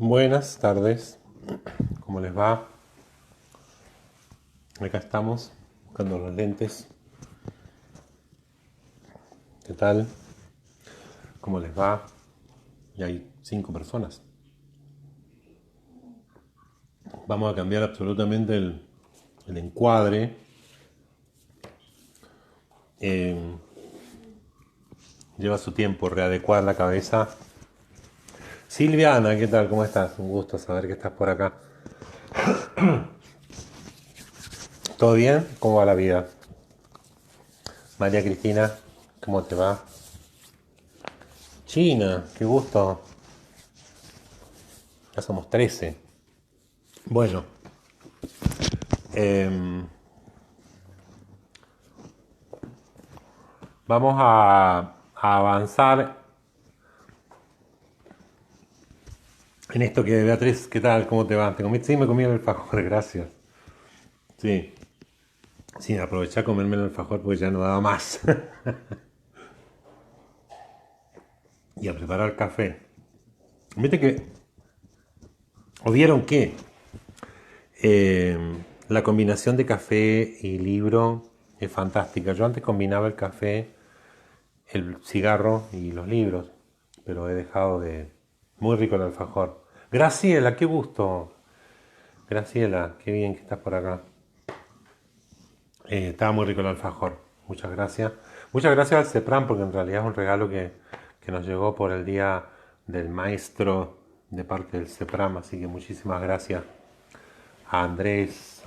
Buenas tardes, ¿cómo les va? Acá estamos, buscando los lentes. ¿Qué tal? ¿Cómo les va? Y hay 5 personas. Vamos a cambiar absolutamente el encuadre. Eh, Lleva su tiempo readecuar la cabeza. Silviana, ¿qué tal? ¿Cómo estás? Un gusto saber que estás por acá. ¿Todo bien? ¿Cómo va la vida? María Cristina, ¿cómo te va? China, qué gusto. Ya somos 13. Bueno, em, vamos a avanzar en esto que Beatriz, ¿qué tal? ¿Cómo te va? ¿Te comiste? Sí, me comí el alfajor, gracias. Sí, sí, aproveché a comerme el alfajor porque ya no daba más. Y a preparar café. Viste que, ¿o vieron que eh, la combinación de café y libro es fantástica? Yo antes combinaba el café, el cigarro y los libros, pero he dejado de... Muy rico el alfajor. Graciela, qué gusto. Graciela, qué bien que estás por acá. Estaba muy rico el alfajor. Muchas gracias. Muchas gracias al CEPRAM porque en realidad es un regalo que nos llegó por el día del maestro de parte del CEPRAM. Así que muchísimas gracias a Andrés,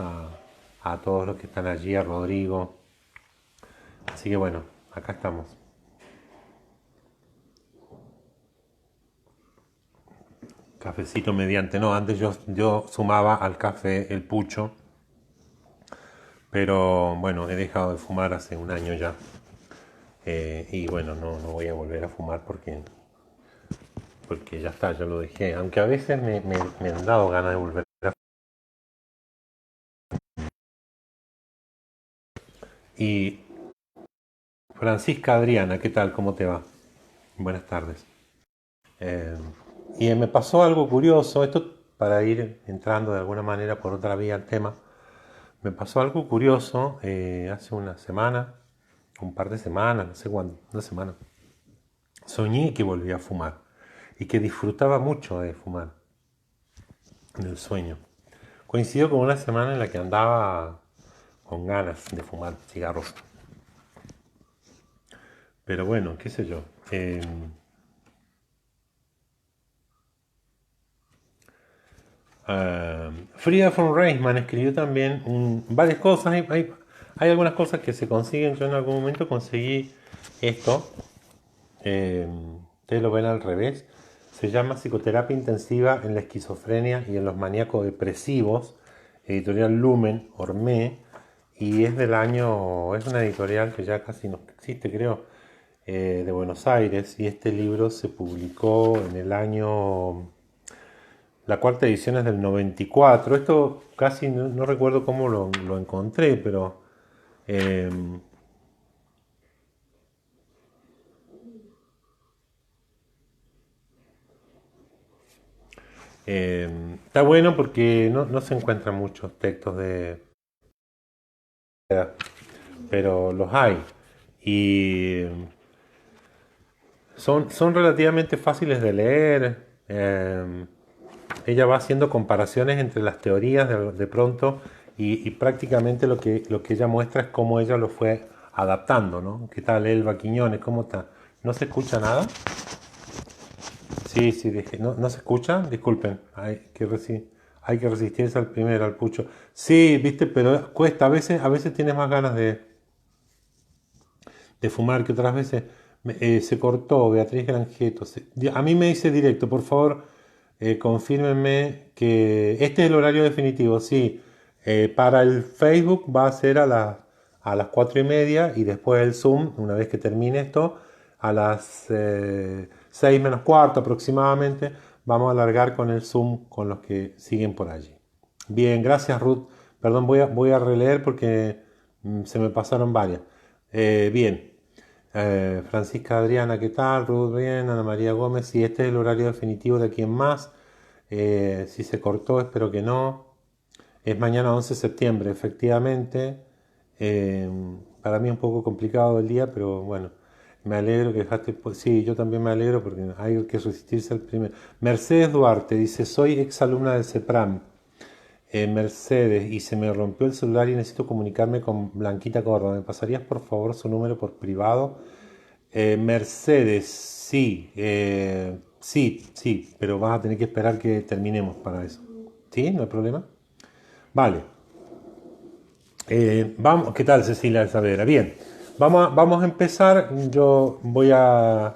a todos los que están allí, a Rodrigo. Así que bueno, acá estamos. Cafecito mediante. No, antes yo sumaba al café el pucho. Pero bueno, he dejado de fumar hace un año ya. Y bueno, no voy a volver a fumar porque ya está, ya lo dejé. Aunque a veces me han dado ganas de volver a... Y Francisca Adriana, ¿qué tal? ¿Cómo te va? Buenas tardes. Eh, y me pasó algo curioso, esto para ir entrando de alguna manera por otra vía al tema. Me pasó algo curioso hace una semana, un par de semanas, no sé cuándo, una semana. Soñé que volvía a fumar y que disfrutaba mucho de fumar en el sueño. Coincidió con una semana en la que andaba con ganas de fumar cigarros. Pero bueno, qué sé yo. Frida von Reisman escribió también varias cosas. Hay algunas cosas que se consiguen. Yo en algún momento conseguí esto. eh, Ustedes lo ven al revés. Se llama Psicoterapia Intensiva en la Esquizofrenia y en los Maníacos Depresivos. Editorial Lumen, Ormé. Y es del año, es una editorial que ya casi no existe, creo, de Buenos Aires. Y este libro se publicó en el año, la cuarta edición es del 94. Esto casi no recuerdo cómo lo encontré, pero eh, está bueno porque no se encuentran muchos textos de... pero los hay. Y son relativamente fáciles de leer. Ella va haciendo comparaciones entre las teorías de pronto y prácticamente lo que ella muestra es cómo ella lo fue adaptando, ¿no? ¿Qué tal Elba Quiñones? ¿Cómo está? ¿No se escucha nada? Sí, sí, ¿no se escucha? Disculpen, hay que resistirse al primero, al pucho. Sí, viste, pero cuesta, a veces tienes más ganas de fumar que otras veces. Se cortó Beatriz Granjeto. A mí me dice directo, por favor, confírmenme que este es el horario definitivo. Sí, para el Facebook va a ser a las 4:30 y después el Zoom, una vez que termine esto, a las 6 menos cuarto aproximadamente, vamos a alargar con el Zoom con los que siguen por allí. Bien, gracias Ruth. Perdón, voy a releer porque se me pasaron varias. Bien, Francisca Adriana, ¿qué tal? Ruth, bien. Ana María Gómez, sí, este es el horario definitivo de aquí en más. Si se cortó, espero que no. Es mañana 11 de septiembre, efectivamente. Eh, para mí es un poco complicado el día, pero bueno, me alegro que dejaste. Sí, yo también me alegro porque hay que resistirse al primero. Mercedes Duarte dice: soy exalumna del CEPRAM. Mercedes, y se me rompió el celular y necesito comunicarme con Blanquita Córdoba. ¿Me pasarías por favor su número por privado? Mercedes, sí, sí, pero vas a tener que esperar que terminemos para eso. ¿Sí? ¿No hay problema? Vale. Vamos, ¿qué tal Cecilia Saavedra? Bien, vamos a empezar. Yo voy a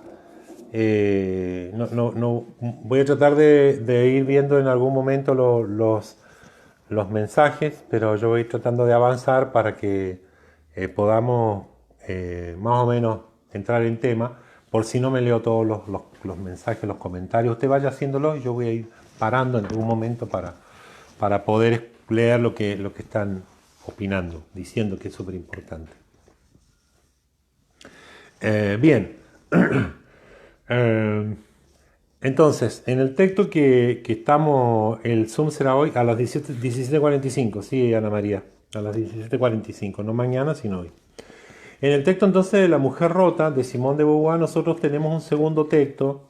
no, voy a tratar de ir viendo en algún momento los mensajes, pero yo voy tratando de avanzar para que podamos más o menos entrar en tema. Por si no me leo todos los mensajes, los comentarios, usted vaya haciéndolo y yo voy a ir parando en algún momento para poder leer lo que están opinando, diciendo que es súper importante. Bien, eh, entonces, en el texto que estamos, el Zoom será hoy a las 17:45, sí, Ana María, a las 17:45, no mañana, sino hoy. En el texto entonces de La mujer rota, de Simone de Beauvoir, nosotros tenemos un segundo texto.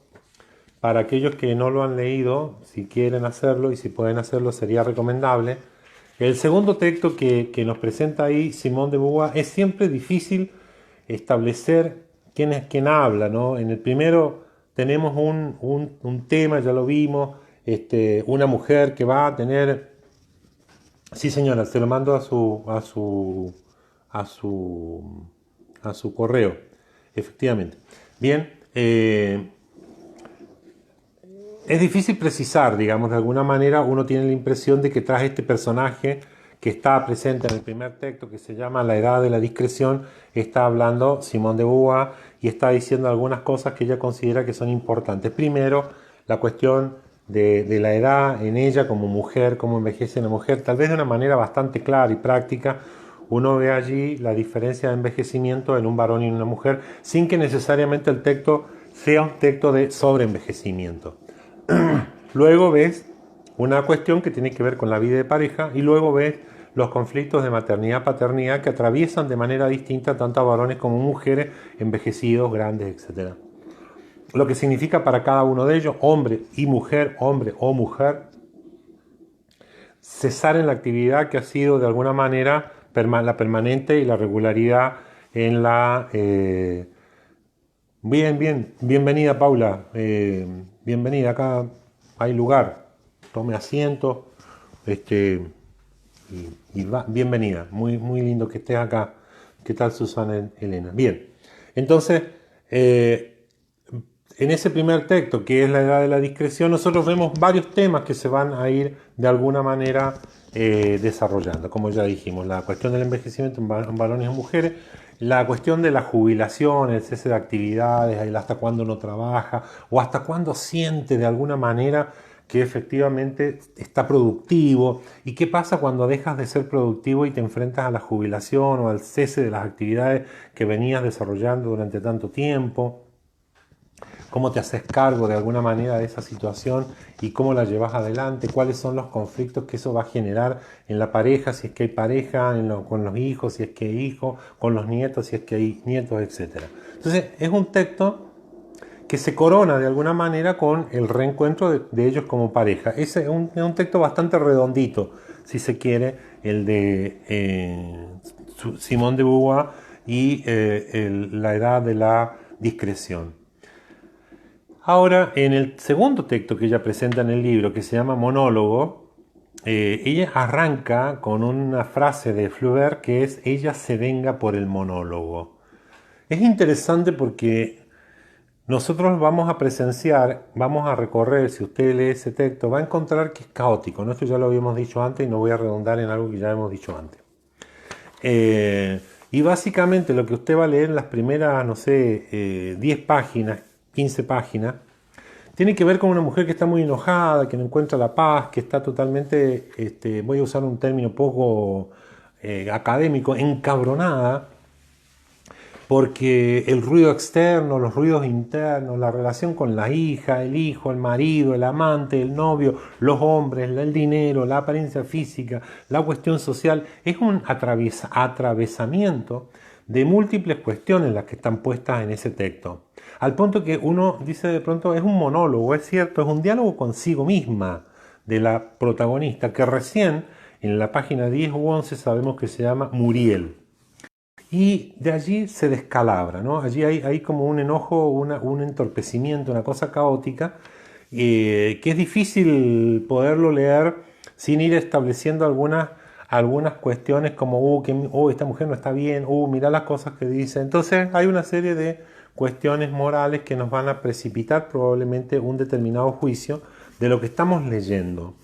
Para aquellos que no lo han leído, si quieren hacerlo y si pueden hacerlo, sería recomendable. El segundo texto que nos presenta ahí Simone de Beauvoir es siempre difícil establecer quién es quien habla, ¿no? En el primero tenemos un tema, ya lo vimos, una mujer que va a tener, sí señora, se lo mando a su, a su correo, efectivamente. Bien, es difícil precisar, digamos, de alguna manera uno tiene la impresión de que tras este personaje que está presente en el primer texto, que se llama La edad de la discreción, está hablando Simone de Beauvoir y está diciendo algunas cosas que ella considera que son importantes. Primero, la cuestión de la edad en ella como mujer, cómo envejece una mujer, tal vez de una manera bastante clara y práctica. Uno ve allí la diferencia de envejecimiento en un varón y en una mujer, sin que necesariamente el texto sea un texto de sobreenvejecimiento. Luego ves una cuestión que tiene que ver con la vida de pareja y luego ves los conflictos de maternidad-paternidad que atraviesan de manera distinta tanto a varones como mujeres, envejecidos, grandes, etc. Lo que significa para cada uno de ellos, hombre y mujer, hombre o mujer, cesar en la actividad que ha sido de alguna manera la permanente y la regularidad en la... bienvenida Paula, bienvenida, acá hay lugar, tome asiento, bienvenida, muy lindo que estés acá. ¿Qué tal Susana Elena? Bien, entonces, en ese primer texto, que es la edad de la discreción, nosotros vemos varios temas que se van a ir de alguna manera desarrollando. Como ya dijimos, la cuestión del envejecimiento en varones y mujeres, la cuestión de la jubilación, el cese de actividades, el hasta cuándo no trabaja o hasta cuándo siente de alguna manera que efectivamente está productivo y qué pasa cuando dejas de ser productivo y te enfrentas a la jubilación o al cese de las actividades que venías desarrollando durante tanto tiempo. Cómo te haces cargo de alguna manera de esa situación y cómo la llevas adelante, cuáles son los conflictos que eso va a generar en la pareja, si es que hay pareja, con los hijos, si es que hay hijos, con los nietos, si es que hay nietos, etc. Entonces es un texto que se corona de alguna manera con el reencuentro de ellos como pareja. Ese es un texto bastante redondito, si se quiere, el de Simone de Beauvoir y la edad de la discreción. Ahora, en el segundo texto que ella presenta en el libro, que se llama Monólogo, ella arranca con una frase de Flaubert que es: ella se venga por el monólogo. Es interesante porque nosotros vamos a presenciar, vamos a recorrer, si usted lee ese texto, va a encontrar que es caótico, ¿no? Esto ya lo habíamos dicho antes y no voy a redundar en algo que ya hemos dicho antes. Y básicamente lo que usted va a leer en las primeras, no sé, 10 páginas, 15 páginas, tiene que ver con una mujer que está muy enojada, que no encuentra la paz, que está totalmente, voy a usar un término poco académico, encabronada, porque el ruido externo, los ruidos internos, la relación con la hija, el hijo, el marido, el amante, el novio, los hombres, el dinero, la apariencia física, la cuestión social, es un atravesamiento de múltiples cuestiones las que están puestas en ese texto. Al punto que uno dice de pronto, es un monólogo, es cierto, es un diálogo consigo misma de la protagonista, que recién en la página 10 u 11 sabemos que se llama Muriel. Y de allí se descalabra, ¿no? Allí hay como un enojo, un entorpecimiento, una cosa caótica, que es difícil poderlo leer sin ir estableciendo algunas cuestiones como, esta mujer no está bien, mirá las cosas que dice. Entonces hay una serie de cuestiones morales que nos van a precipitar probablemente un determinado juicio de lo que estamos leyendo.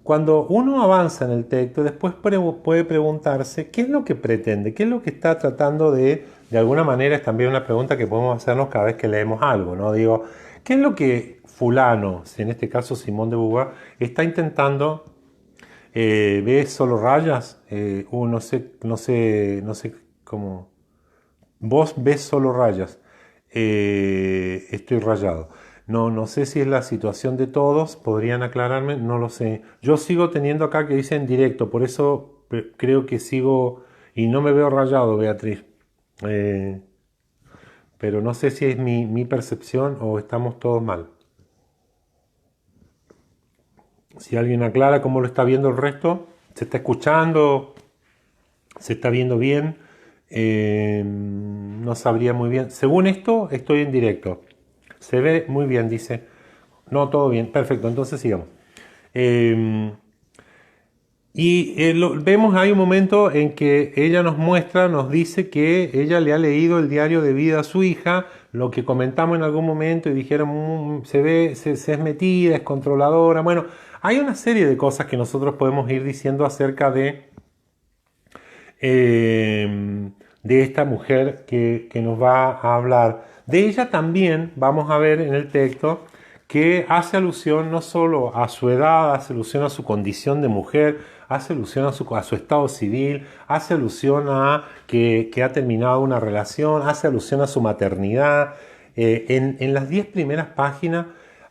Cuando uno avanza en el texto, después puede preguntarse qué es lo que pretende, qué es lo que está tratando de alguna manera es también una pregunta que podemos hacernos cada vez que leemos algo, ¿no? Digo, ¿qué es lo que fulano, en este caso Simón de Beauvoir, está intentando? ¿Ves solo rayas? No sé cómo. Vos ves solo rayas. Estoy rayado. No sé si es la situación de todos, podrían aclararme, no lo sé. Yo sigo teniendo acá que dice en directo, por eso creo que sigo y no me veo rayado, Beatriz. Eh, pero no sé si es mi percepción o estamos todos mal. Si alguien aclara cómo lo está viendo el resto, se está escuchando, se está viendo bien, no sabría muy bien. Según esto, estoy en directo. Se ve muy bien, dice. No, todo bien, perfecto, entonces sigamos. Eh, vemos, hay un momento en que ella nos muestra, nos dice que ella le ha leído el diario de vida a su hija, lo que comentamos en algún momento y dijeron, se ve, se es metida, es controladora. Bueno, hay una serie de cosas que nosotros podemos ir diciendo acerca de esta mujer que nos va a hablar. De ella también vamos a ver en el texto que hace alusión no solo a su edad, hace alusión a su condición de mujer, hace alusión a su estado civil, hace alusión a que ha terminado una relación, hace alusión a su maternidad. En las 10 primeras páginas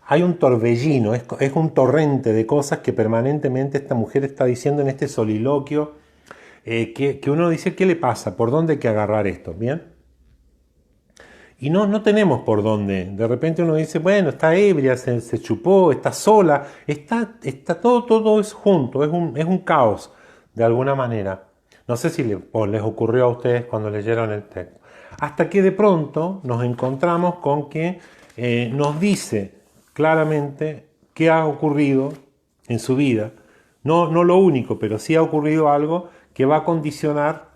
hay un torbellino, es un torrente de cosas que permanentemente esta mujer está diciendo en este soliloquio, que uno dice, ¿qué le pasa? ¿Por dónde hay que agarrar esto? ¿Bien? Y no tenemos por dónde. De repente uno dice, bueno, está ebria, se chupó, está sola, está todo es junto, es un caos, de alguna manera. No sé si les ocurrió a ustedes cuando leyeron el texto. Hasta que de pronto nos encontramos con que nos dice claramente qué ha ocurrido en su vida. No lo único, pero sí ha ocurrido algo que va a condicionar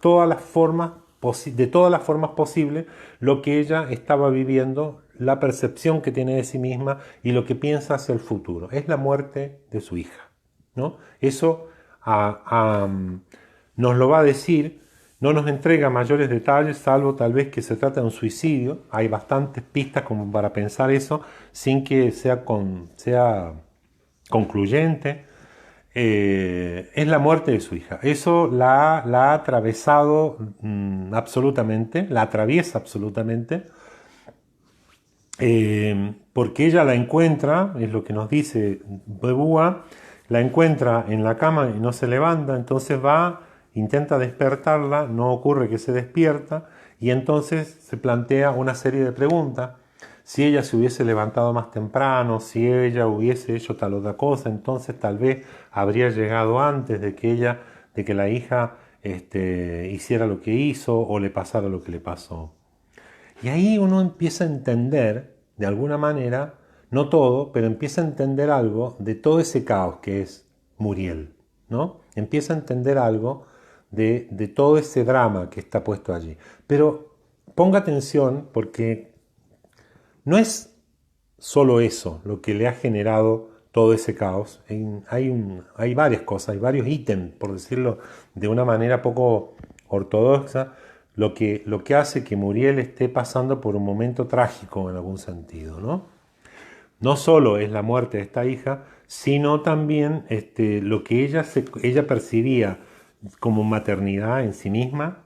de todas las formas posibles lo que ella estaba viviendo, la percepción que tiene de sí misma y lo que piensa hacia el futuro. Es la muerte de su hija, ¿no? Eso nos lo va a decir, no nos entrega mayores detalles, salvo tal vez que se trata de un suicidio. Hay bastantes pistas como para pensar eso, sin que sea concluyente. Es la muerte de su hija. Eso la ha atravesado absolutamente, la atraviesa absolutamente, porque ella la encuentra, es lo que nos dice Beauvoir, la encuentra en la cama y no se levanta, entonces va, intenta despertarla, no ocurre que se despierta, y entonces se plantea una serie de preguntas. Si ella se hubiese levantado más temprano, si ella hubiese hecho tal otra cosa, entonces tal vez habría llegado antes de que la hija hiciera lo que hizo o le pasara lo que le pasó. Y ahí uno empieza a entender, de alguna manera, no todo, pero empieza a entender algo de todo ese caos que es Muriel, ¿no? Empieza a entender algo de todo ese drama que está puesto allí. Pero ponga atención porque no es solo eso lo que le ha generado todo ese caos. Hay varias cosas, hay varios ítems, por decirlo de una manera poco ortodoxa, lo que hace que Muriel esté pasando por un momento trágico en algún sentido, ¿no? No solo es la muerte de esta hija, sino también lo que ella percibía como maternidad en sí misma,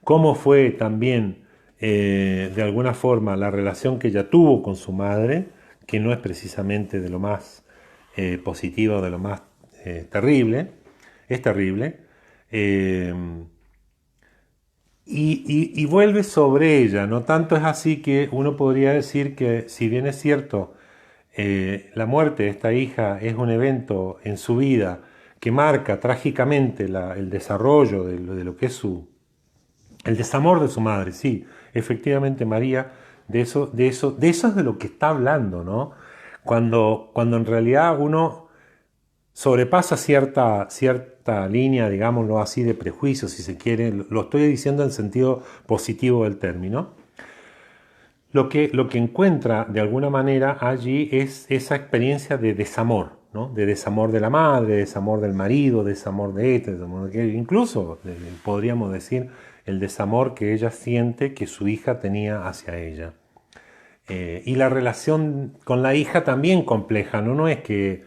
cómo fue también, de alguna forma, la relación que ella tuvo con su madre, que no es precisamente de lo más positivo, de lo más terrible, es terrible, eh, y vuelve sobre ella, no tanto es así que uno podría decir que si bien es cierto, la muerte de esta hija es un evento en su vida que marca trágicamente el desarrollo de lo que es el desamor de su madre, sí, efectivamente María, de eso es de lo que está hablando, ¿no? Cuando en realidad uno sobrepasa cierta línea, digámoslo así, de prejuicio, si se quiere, lo estoy diciendo en sentido positivo del término, lo que encuentra de alguna manera allí es esa experiencia de desamor, ¿no? De desamor de la madre, desamor del marido, desamor de este, desamor de aquel, incluso podríamos decir el desamor que ella siente que su hija tenía hacia ella. Y la relación con la hija también compleja, no, no es que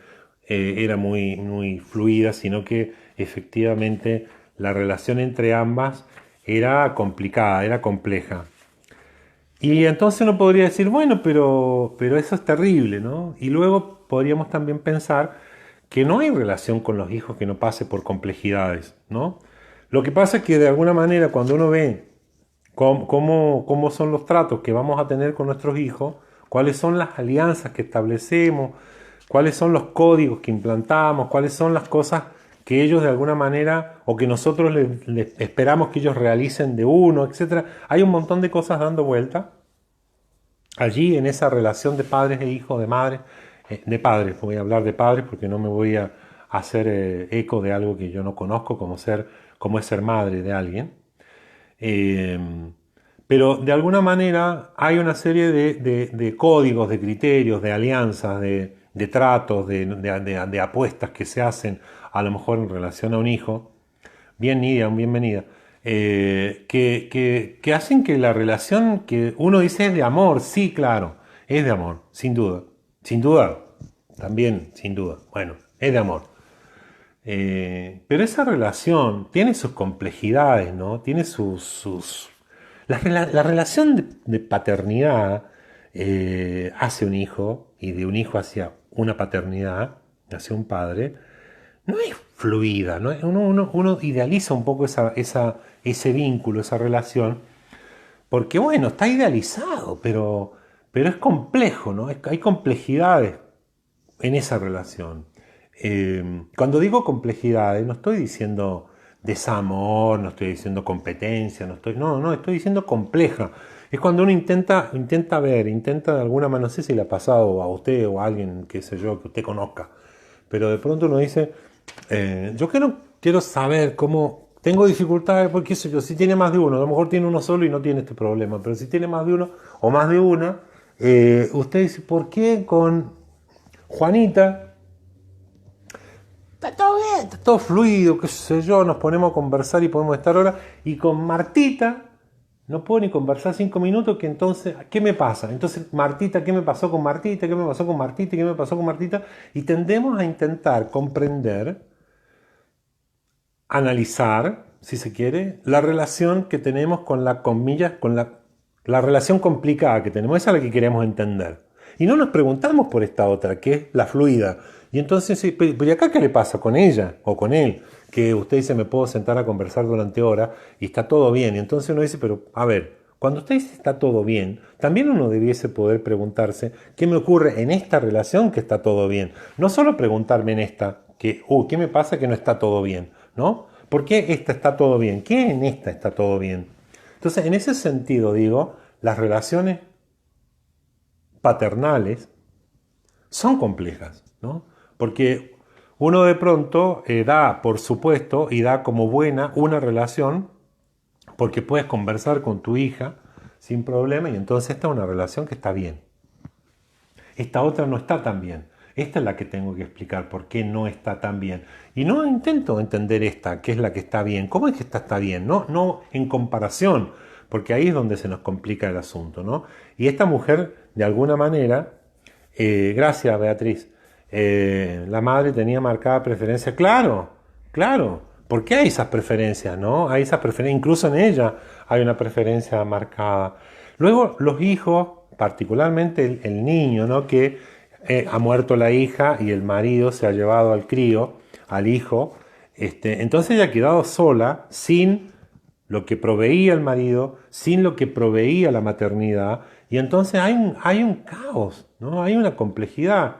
era muy fluida, sino que efectivamente la relación entre ambas era complicada, era compleja. Y entonces uno podría decir, bueno, pero eso es terrible, ¿no? Y luego podríamos también pensar que no hay relación con los hijos que no pase por complejidades, ¿no? Lo que pasa es que de alguna manera cuando uno ve cómo son los tratos que vamos a tener con nuestros hijos, cuáles son las alianzas que establecemos, cuáles son los códigos que implantamos, cuáles son las cosas que ellos de alguna manera o que nosotros les esperamos que ellos realicen de uno, etcétera. Hay un montón de cosas dando vuelta allí en esa relación de padres e hijos, de madres, de padres. Voy a hablar de padres porque no me voy a hacer eco de algo que yo no conozco, como es ser madre de alguien. Eh, pero de alguna manera hay una serie de códigos, de criterios, de alianzas, de tratos, de apuestas que se hacen a lo mejor en relación a un hijo, bienvenida, que hacen que la relación que uno dice es de amor, sí, claro, es de amor, sin duda, también, sin duda, bueno, es de amor. Pero esa relación tiene sus complejidades, ¿no? Tiene la relación de paternidad hacia un hijo y de un hijo hacia una paternidad, hacia un padre, no es fluida, ¿no? Uno idealiza un poco ese vínculo, esa relación, porque bueno, está idealizado, pero es complejo, ¿no? Hay complejidades en esa relación. Cuando digo complejidades, no estoy diciendo desamor, no estoy diciendo competencia, no, estoy diciendo compleja. Es cuando uno intenta ver, intenta de alguna manera, no sé si le ha pasado a usted o a alguien, qué sé yo, que usted conozca, pero de pronto uno dice, yo quiero saber cómo, tengo dificultades, porque qué sé yo, si tiene más de uno, a lo mejor tiene uno solo y no tiene este problema, pero si tiene más de uno o más de una, usted dice, ¿por qué con Juanita está todo bien, está todo fluido, qué sé yo, nos ponemos a conversar y podemos estar ahora, y con Martita no puedo ni conversar 5 minutos, que entonces, ¿qué me pasa? Entonces, Martita, ¿qué me pasó con Martita? ¿Qué me pasó con Martita? ¿Qué me pasó con Martita? Y tendemos a intentar comprender, analizar, si se quiere, la relación que tenemos con la comillas, con la relación complicada que tenemos. Esa es la que queremos entender. Y no nos preguntamos por esta otra, que es la fluida. Y entonces, sí, pero ¿y acá qué le pasa con ella o con él? Que usted dice, me puedo sentar a conversar durante horas y está todo bien. Y entonces uno dice, pero a ver, cuando usted dice está todo bien, también uno debiese poder preguntarse, ¿qué me ocurre en esta relación que está todo bien? No solo preguntarme en esta, ¿qué me pasa que no está todo bien? ¿No? ¿Por qué esta está todo bien? ¿Qué en esta está todo bien? Entonces, en ese sentido, digo, las relaciones paternales son complejas, ¿no? Porque uno de pronto da por supuesto y da como buena una relación porque puedes conversar con tu hija sin problema y entonces esta es una relación que está bien. Esta otra no está tan bien. Esta es la que tengo que explicar por qué no está tan bien. Y no intento entender esta, que es la que está bien. ¿Cómo es que esta está bien? No en comparación, porque ahí es donde se nos complica el asunto, ¿no? Y esta mujer, de alguna manera, gracias Beatriz, la madre tenía marcada preferencia. Claro, claro, ¿Por qué hay esas preferencias, no? Hay esas preferencias, incluso en ella hay una preferencia marcada. Luego los hijos, particularmente el niño, ¿no? Que ha muerto la hija y el marido se ha llevado al crío, al hijo. Entonces ella ha quedado sola, sin lo que proveía el marido, sin lo que proveía la maternidad. Y entonces hay un caos, ¿no? Hay una complejidad.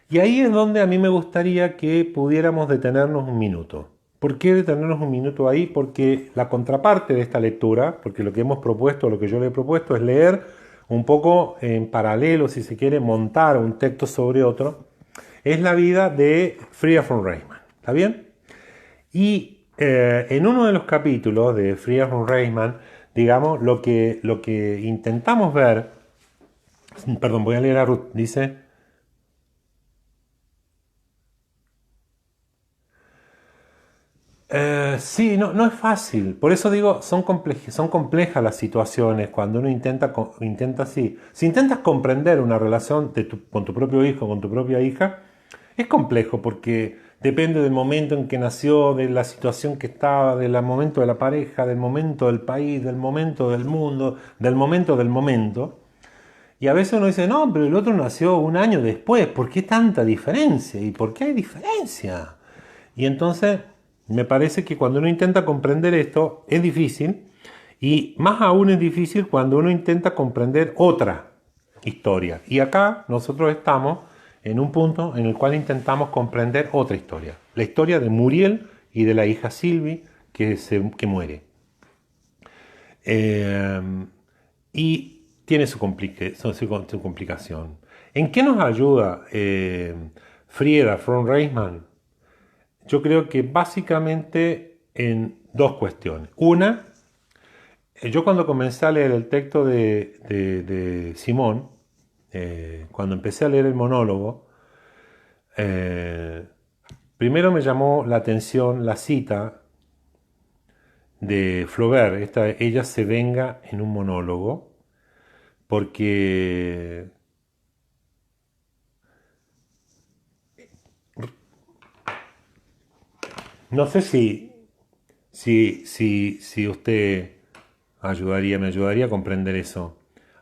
Y ahí es donde a mí me gustaría que pudiéramos detenernos un minuto. ¿Por qué detenernos un minuto ahí? Porque la contraparte de esta lectura, porque lo que hemos propuesto, lo que yo le he propuesto es leer un poco en paralelo, si se quiere, montar un texto sobre otro, es la vida de Frida von Reichmann. ¿Está bien? Y en uno de los capítulos de Frida von Reichmann, digamos, lo que intentamos ver, perdón, voy a leer a Ruth, dice... Sí, no es fácil. Por eso digo, son complejas las situaciones cuando uno intenta sí. Si intentas comprender una relación con tu propio hijo, con tu propia hija, es complejo porque depende del momento en que nació, de la situación que estaba, del momento de la pareja, del momento del país, del momento del mundo, del momento del momento. Y a veces uno dice, no, pero el otro nació un año después. ¿Por qué tanta diferencia? ¿Y por qué hay diferencia? Y entonces me parece que cuando uno intenta comprender esto es difícil, y más aún es difícil cuando uno intenta comprender otra historia. Y acá nosotros estamos en un punto en el cual intentamos comprender otra historia. La historia de Muriel y de la hija Sylvie que muere. Eh, y tiene su complicación. ¿En qué nos ayuda Frieda von Reichmann? Yo creo que básicamente en dos cuestiones. Una, yo cuando comencé a leer el texto de Simón, cuando empecé a leer el monólogo, primero me llamó la atención la cita de Flaubert, ella se venga en un monólogo, porque no sé si usted me ayudaría a comprender eso.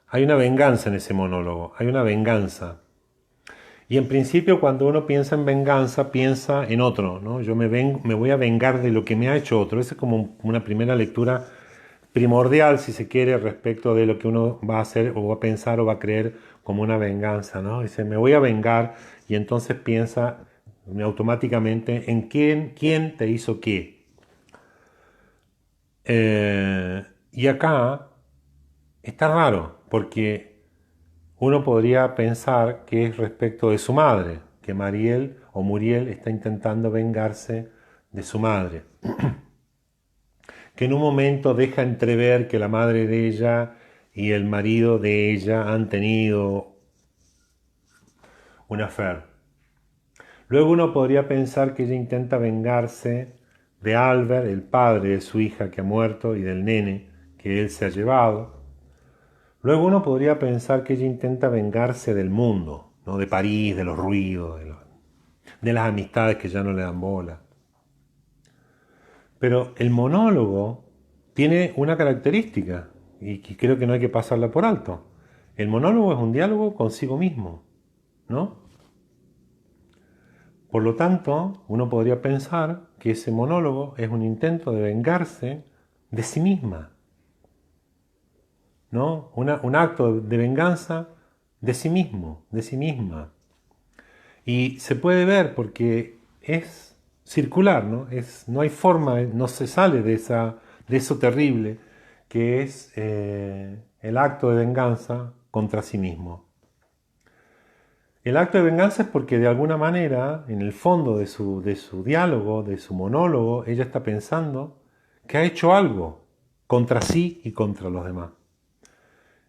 Hay una venganza en ese monólogo, hay una venganza. Y en principio cuando uno piensa en venganza, piensa en otro, ¿no? Me voy a vengar de lo que me ha hecho otro. Esa es como una primera lectura primordial, si se quiere, respecto de lo que uno va a hacer o va a pensar o va a creer como una venganza, ¿no? Dice, me voy a vengar, y entonces piensa automáticamente en quién te hizo qué. Y acá está raro, porque uno podría pensar que es respecto de su madre, que Mariel o Muriel está intentando vengarse de su madre, que en un momento deja entrever que la madre de ella y el marido de ella han tenido un affair. Luego uno podría pensar que ella intenta vengarse de Albert, el padre de su hija que ha muerto, y del nene que él se ha llevado. Luego uno podría pensar que ella intenta vengarse del mundo, ¿no? De París, de los ruidos, de las amistades que ya no le dan bola. Pero el monólogo tiene una característica, y que creo que no hay que pasarla por alto. El monólogo es un diálogo consigo mismo, ¿no? Por lo tanto, uno podría pensar que ese monólogo es un intento de vengarse de sí misma, ¿no? Un acto de venganza de sí mismo, de sí misma. Y se puede ver porque es circular, ¿no? No hay forma, no se sale de eso terrible que es el acto de venganza contra sí mismo. El acto de venganza es porque de alguna manera, en el fondo de su diálogo, de su monólogo, ella está pensando que ha hecho algo contra sí y contra los demás.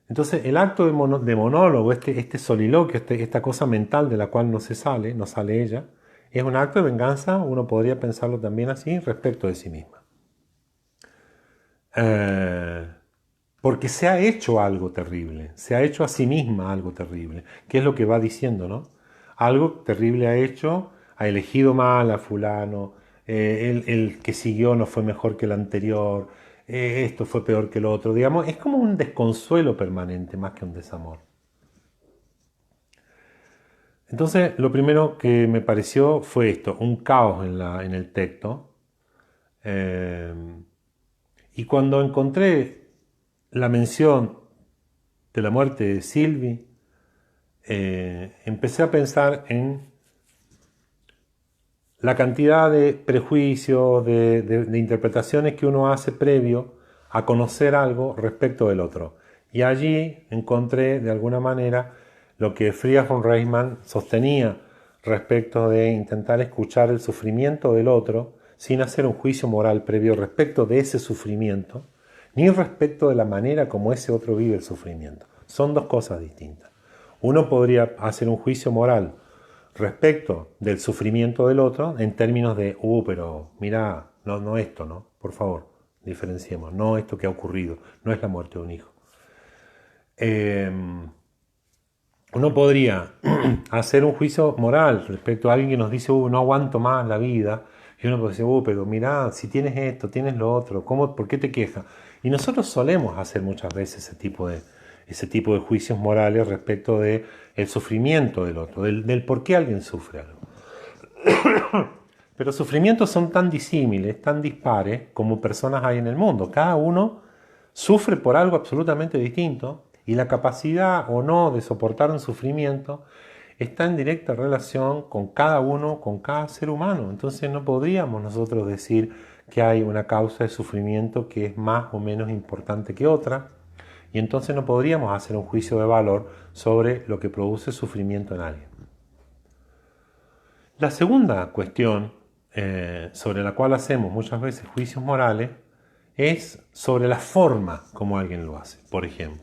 Entonces el acto de monólogo, este soliloquio, esta cosa mental de la cual no sale ella, es un acto de venganza, uno podría pensarlo también así, respecto de sí misma. Porque se ha hecho algo terrible, se ha hecho a sí misma algo terrible, que es lo que va diciendo, ¿no? Algo terrible ha hecho, ha elegido mal a fulano, el que siguió no fue mejor que el anterior, esto fue peor que el otro, digamos, es como un desconsuelo permanente más que un desamor. Entonces, lo primero que me pareció fue esto, un caos en el texto. Eh, y cuando encontré la mención de la muerte de Sylvie, empecé a pensar en la cantidad de prejuicios, de interpretaciones que uno hace previo a conocer algo respecto del otro. Y allí encontré de alguna manera lo que Friedrich von Reichmann sostenía respecto de intentar escuchar el sufrimiento del otro sin hacer un juicio moral previo respecto de ese sufrimiento, ni respecto de la manera como ese otro vive el sufrimiento. Son dos cosas distintas. Uno podría hacer un juicio moral respecto del sufrimiento del otro en términos de, pero mira, no esto, ¿no? Por favor, diferenciemos, no esto que ha ocurrido, no es la muerte de un hijo. Uno podría hacer un juicio moral respecto a alguien que nos dice, no aguanto más la vida, y uno puede decir, pero mira, si tienes esto, tienes lo otro, ¿por qué te quejas? Y nosotros solemos hacer muchas veces ese tipo de juicios morales respecto de el sufrimiento del otro, del por qué alguien sufre algo. Pero sufrimientos son tan disímiles, tan dispares como personas hay en el mundo. Cada uno sufre por algo absolutamente distinto y la capacidad o no de soportar un sufrimiento está en directa relación con cada uno, con cada ser humano. Entonces no podríamos nosotros decir que hay una causa de sufrimiento que es más o menos importante que otra, y entonces no podríamos hacer un juicio de valor sobre lo que produce sufrimiento en alguien. La segunda cuestión sobre la cual hacemos muchas veces juicios morales es sobre la forma como alguien lo hace. Por ejemplo,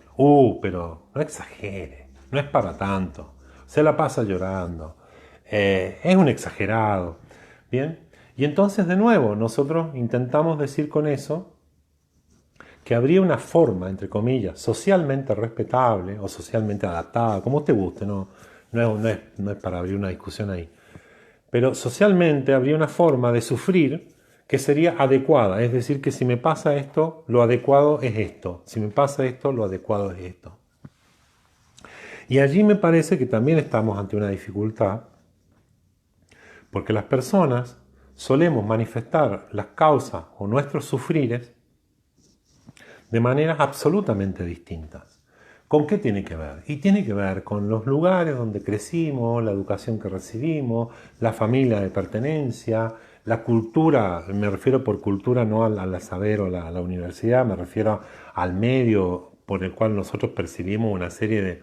pero no exagere, no es para tanto, se la pasa llorando, es un exagerado. Bien, y entonces de nuevo nosotros intentamos decir con eso que habría una forma, entre comillas, socialmente respetable o socialmente adaptada, como te guste, no es para abrir una discusión ahí, pero socialmente habría una forma de sufrir que sería adecuada, es decir, que si me pasa esto, lo adecuado es esto, si me pasa esto, lo adecuado es esto. Y allí me parece que también estamos ante una dificultad, porque las personas solemos manifestar las causas o nuestros sufrires de maneras absolutamente distintas. ¿Con qué tiene que ver? Y tiene que ver con los lugares donde crecimos, la educación que recibimos, la familia de pertenencia, la cultura, me refiero por cultura no al saber o a la universidad, me refiero al medio por el cual nosotros percibimos una serie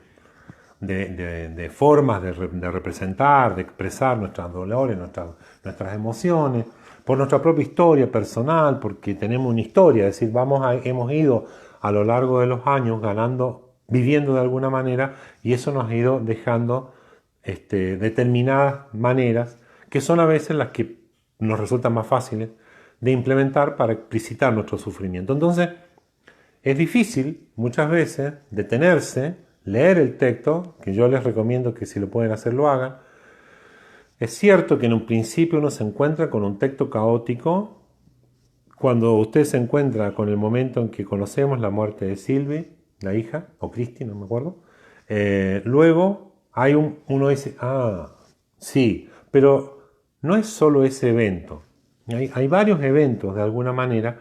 de formas de representar, de expresar nuestros dolores, nuestras emociones, por nuestra propia historia personal, porque tenemos una historia, es decir, hemos ido a lo largo de los años viviendo de alguna manera, y eso nos ha ido dejando determinadas maneras que son a veces las que nos resultan más fáciles de implementar para explicitar nuestro sufrimiento. Entonces, es difícil muchas veces detenerse, leer el texto, que yo les recomiendo que si lo pueden hacer lo hagan. Es cierto que en un principio uno se encuentra con un texto caótico. Cuando usted se encuentra con el momento en que conocemos la muerte de Sylvie, la hija, o Christy, no me acuerdo, luego uno dice, sí, pero no es solo ese evento. Hay varios eventos, de alguna manera,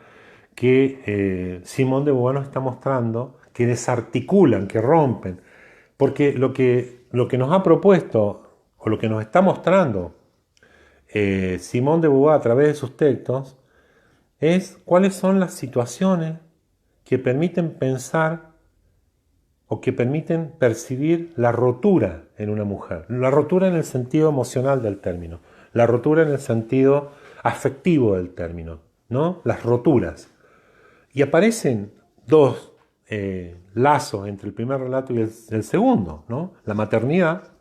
que Simone de Beauvoir nos está mostrando, que desarticulan, que rompen. Porque lo que nos ha propuesto, o lo que nos está mostrando Simone de Beauvoir a través de sus textos, es cuáles son las situaciones que permiten pensar o que permiten percibir la rotura en una mujer. La rotura en el sentido emocional del término, la rotura en el sentido afectivo del término, ¿no? Las roturas. Y aparecen dos lazos entre el primer relato y el segundo, ¿no? La maternidad.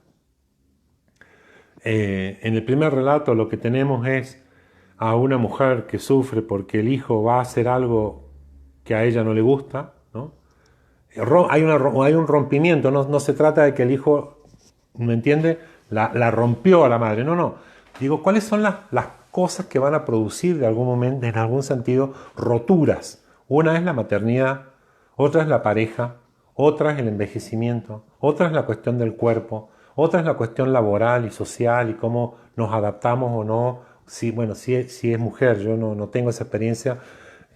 En el primer relato lo que tenemos es a una mujer que sufre porque el hijo va a hacer algo que a ella no le gusta, ¿no? Hay un rompimiento, no se trata de que el hijo, ¿me entiende?, la rompió a la madre, no. Digo, ¿cuáles son las cosas que van a producir de algún momento, en algún sentido, roturas. Una es la maternidad, otra es la pareja, otra es el envejecimiento, otra es la cuestión del cuerpo, otra es la cuestión laboral y social y cómo nos adaptamos o no. Si, bueno, si es mujer, yo no tengo esa experiencia,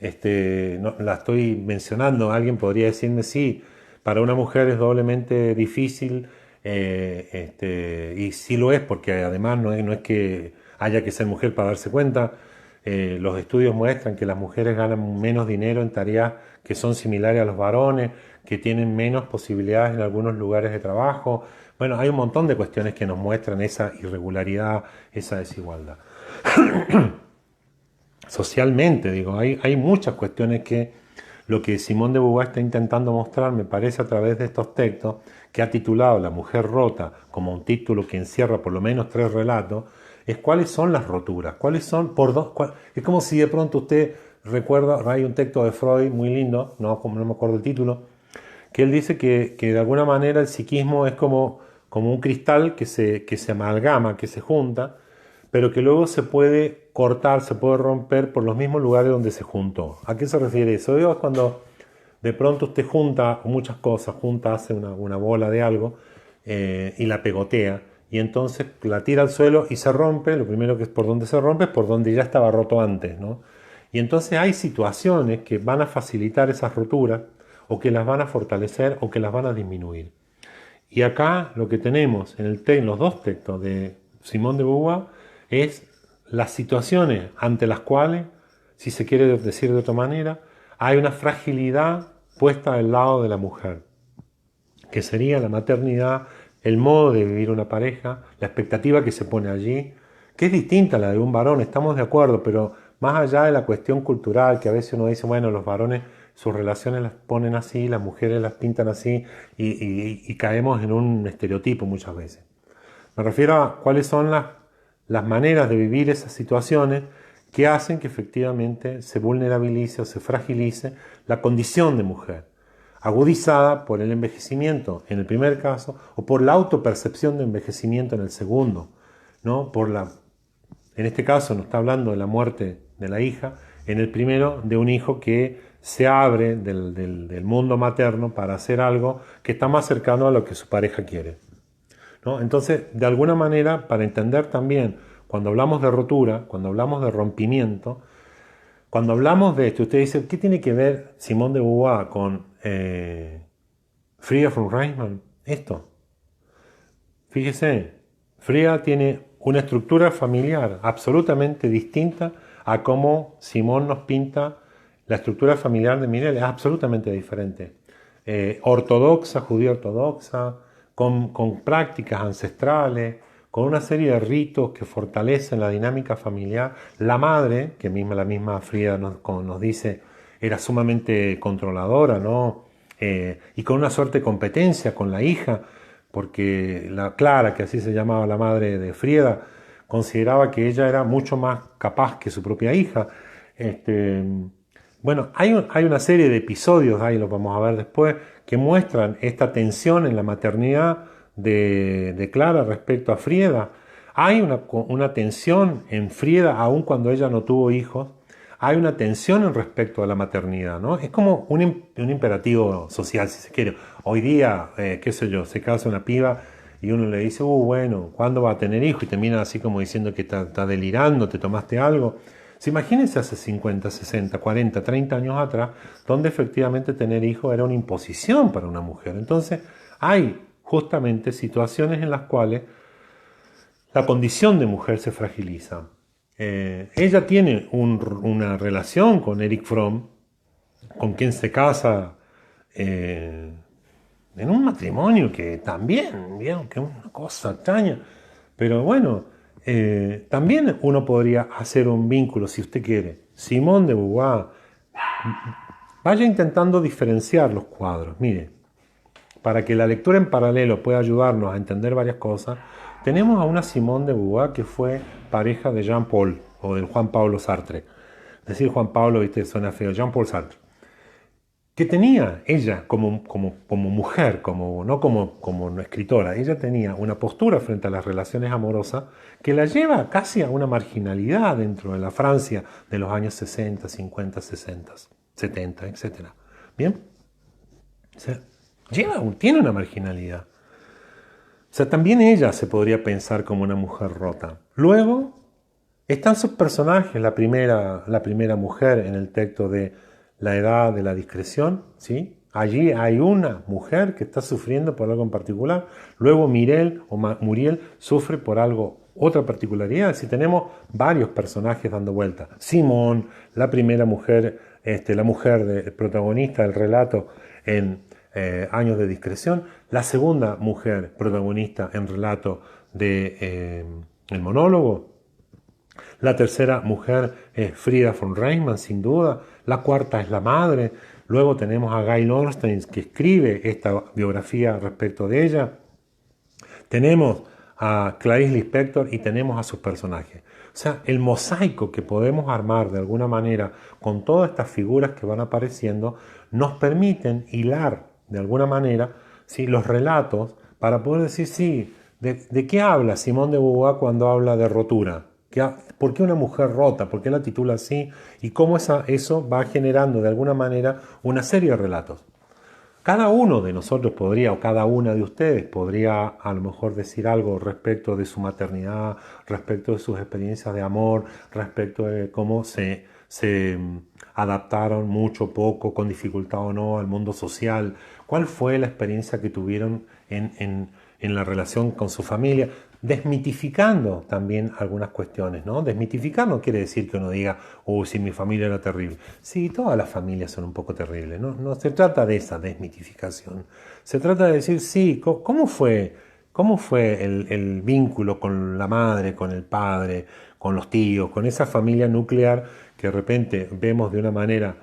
no, la estoy mencionando. Alguien podría decirme, sí, para una mujer es doblemente difícil, y sí lo es, porque además no es que haya que ser mujer para darse cuenta. Los estudios muestran que las mujeres ganan menos dinero en tareas que son similares a los varones, que tienen menos posibilidades en algunos lugares de trabajo. Bueno, hay un montón de cuestiones que nos muestran esa irregularidad, esa desigualdad. Socialmente, digo, hay muchas cuestiones que lo que Simone de Beauvoir está intentando mostrar, me parece, a través de estos textos, que ha titulado La mujer rota, como un título que encierra por lo menos 3 relatos, es cuáles son las roturas, cuáles son, es como si de pronto usted recuerda, hay un texto de Freud muy lindo, no me acuerdo el título, que él dice que de alguna manera el psiquismo es como un cristal que se amalgama, que se junta, pero que luego se puede cortar, se puede romper por los mismos lugares donde se juntó. ¿A qué se refiere eso? Es cuando de pronto usted junta muchas cosas, hace una bola de algo, y la pegotea, y entonces la tira al suelo y se rompe. Lo primero que es por donde se rompe es por donde ya estaba roto antes, ¿no? Y entonces hay situaciones que van a facilitar esas roturas, o que las van a fortalecer, o que las van a disminuir. Y acá lo que tenemos en los dos textos de Simone de Beauvoir es las situaciones ante las cuales, si se quiere decir de otra manera, hay una fragilidad puesta del lado de la mujer, que sería la maternidad, el modo de vivir una pareja, la expectativa que se pone allí, que es distinta a la de un varón, estamos de acuerdo, pero más allá de la cuestión cultural, que a veces uno dice, bueno, los varones sus relaciones las ponen así, las mujeres las pintan así, y caemos en un estereotipo muchas veces. Me refiero a cuáles son las maneras de vivir esas situaciones que hacen que efectivamente se vulnerabilice o se fragilice la condición de mujer, agudizada por el envejecimiento en el primer caso, o por la autopercepción de envejecimiento en el segundo, ¿no? En este caso nos está hablando de la muerte de la hija, en el primero de un hijo que se abre del mundo materno para hacer algo que está más cercano a lo que su pareja quiere, ¿no? Entonces, de alguna manera, para entender también, cuando hablamos de rotura, cuando hablamos de rompimiento, cuando hablamos de esto, usted dice, ¿qué tiene que ver Simone de Beauvoir con Frida von Reichmann? Esto. Fíjese, Frida tiene una estructura familiar absolutamente distinta a cómo Simone nos pinta la estructura familiar de Mireille. Es absolutamente diferente. Ortodoxa, judía ortodoxa, con prácticas ancestrales, con una serie de ritos que fortalecen la dinámica familiar. La madre, que la misma Frida nos dice, era sumamente controladora, ¿no? Y con una suerte de competencia con la hija, porque la Clara, que así se llamaba la madre de Frida, consideraba que ella era mucho más capaz que su propia hija. Bueno, hay una serie de episodios, ahí lo vamos a ver después, que muestran esta tensión en la maternidad de Clara respecto a Frieda. Hay una tensión en Frieda, aun cuando ella no tuvo hijos. Hay una tensión en respecto a la maternidad, ¿no? Es como un imperativo social, si se quiere. Hoy día, qué sé yo, se casa una piba y uno le dice, bueno, ¿cuándo va a tener hijo? Y termina así como diciendo que está delirando, te tomaste algo. Imagínense hace 50, 60, 40, 30 años atrás, donde efectivamente tener hijos era una imposición para una mujer. Entonces, hay justamente situaciones en las cuales la condición de mujer se fragiliza. Ella tiene una relación con Erich Fromm, con quien se casa en un matrimonio que también, vieron que es una cosa extraña, pero bueno, también uno podría hacer un vínculo si usted quiere. Simone de Beauvoir, vaya intentando diferenciar los cuadros. Mire, para que la lectura en paralelo pueda ayudarnos a entender varias cosas, tenemos a una Simone de Beauvoir que fue pareja de Jean Paul o de Juan Pablo Sartre. Decir Juan Pablo, viste, suena feo. Jean Paul Sartre, que tenía ella como mujer, no como escritora, ella tenía una postura frente a las relaciones amorosas que la lleva casi a una marginalidad dentro de la Francia de los años 60, 50, 60, 70, etc. ¿Bien? O sea, tiene una marginalidad. O sea, también ella se podría pensar como una mujer rota. Luego están sus personajes, la primera mujer en el texto de La edad de la discreción, ¿sí? Allí hay una mujer que está sufriendo por algo en particular. Luego Muriel sufre por algo, otra particularidad. Si tenemos varios personajes dando vuelta. Simón, la primera mujer, la mujer protagonista del relato en Años de discreción. La segunda mujer protagonista en relato de El monólogo. La tercera mujer es Frida von Reichmann, sin duda. La cuarta es la madre. Luego tenemos a Gail Ornstein, que escribe esta biografía respecto de ella. Tenemos a Clarice Lispector y tenemos a sus personajes. O sea, el mosaico que podemos armar de alguna manera con todas estas figuras que van apareciendo nos permiten hilar de alguna manera, ¿sí?, los relatos para poder decir, sí, ¿de qué habla Simone de Beauvoir cuando habla de rotura? ¿Por qué una mujer rota? ¿Por qué la titula así? Y cómo eso va generando de alguna manera una serie de relatos. Cada uno de nosotros podría, o cada una de ustedes podría a lo mejor decir algo respecto de su maternidad, respecto de sus experiencias de amor, respecto de cómo se adaptaron mucho, poco, con dificultad o no al mundo social. ¿Cuál fue la experiencia que tuvieron en la relación con su familia? Desmitificando también algunas cuestiones, ¿no? Desmitificar no quiere decir que uno diga, si mi familia era terrible. Sí, todas las familias son un poco terribles, ¿no? No se trata de esa desmitificación. Se trata de decir, sí, ¿cómo fue el vínculo con la madre, con el padre, con los tíos, con esa familia nuclear que de repente vemos de una manera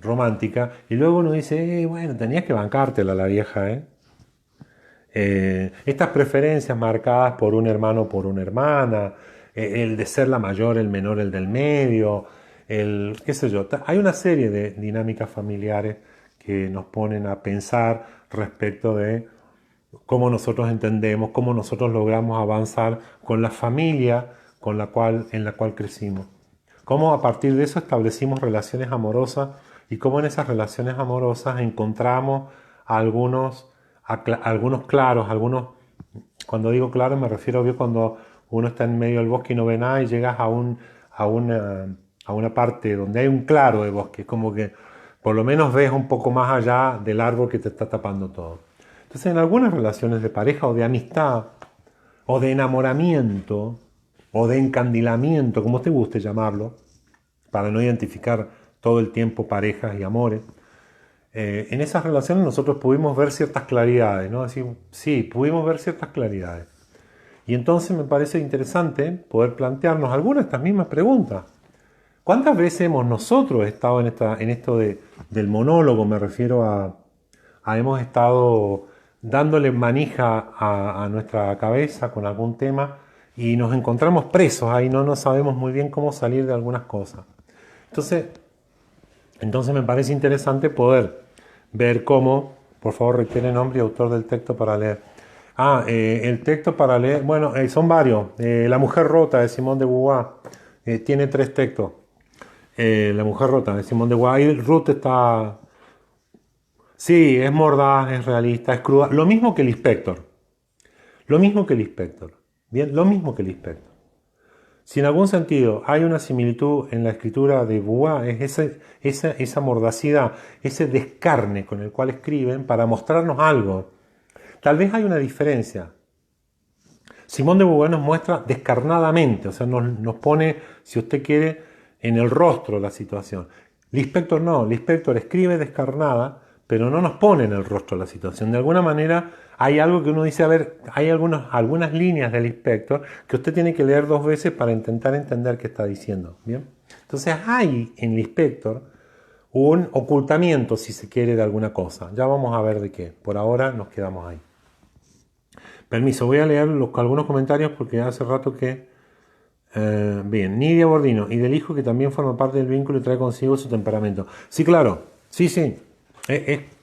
romántica y luego uno dice, bueno, tenías que bancártela la vieja, ¿eh? Estas preferencias marcadas por un hermano o por una hermana, el de ser la mayor, el menor, el del medio, qué sé yo. Hay una serie de dinámicas familiares que nos ponen a pensar respecto de cómo nosotros entendemos, cómo nosotros logramos avanzar con la familia en la cual crecimos. Cómo a partir de eso establecimos relaciones amorosas y cómo en esas relaciones amorosas encontramos algunos claros, cuando digo claros me refiero a cuando uno está en medio del bosque y no ve nada y llegas a una parte donde hay un claro de bosque, como que por lo menos ves un poco más allá del árbol que te está tapando todo. Entonces en algunas relaciones de pareja o de amistad o de enamoramiento o de encandilamiento, como te guste llamarlo, para no identificar todo el tiempo parejas y amores, en esas relaciones nosotros pudimos ver ciertas claridades, ¿no? Así, sí, pudimos ver ciertas claridades. Y entonces me parece interesante poder plantearnos algunas de estas mismas preguntas. ¿Cuántas veces hemos nosotros estado en esto del monólogo? Me refiero hemos estado dándole manija a nuestra cabeza con algún tema y nos encontramos presos ahí, no sabemos muy bien cómo salir de algunas cosas. Entonces me parece interesante poder ver cómo, por favor requiere nombre y autor del texto para leer. El texto para leer, bueno, son varios. La mujer rota de Simone de Beauvoir tiene 3 textos. La mujer rota de Simone de Beauvoir. Ahí Ruth está... Sí, es mordaz, es realista, es cruda. Lo mismo que el Inspector. Bien, lo mismo que el Inspector. Si en algún sentido hay una similitud en la escritura de Beauvoir, es esa mordacidad, ese descarne con el cual escriben para mostrarnos algo. Tal vez hay una diferencia. Simone de Beauvoir nos muestra descarnadamente, o sea, nos pone, si usted quiere, en el rostro la situación. Lispector no, Lispector escribe descarnada, pero no nos pone en el rostro la situación. De alguna manera hay algo que uno dice, a ver, hay algunas líneas del Lispector que usted tiene que leer 2 veces para intentar entender qué está diciendo. ¿Bien? Entonces hay en Lispector un ocultamiento, si se quiere, de alguna cosa. Ya vamos a ver de qué. Por ahora nos quedamos ahí. Permiso, voy a leer algunos comentarios porque hace rato que... bien, Nidia Bordino, y del hijo que también forma parte del vínculo y trae consigo su temperamento. Sí, claro. Sí, sí.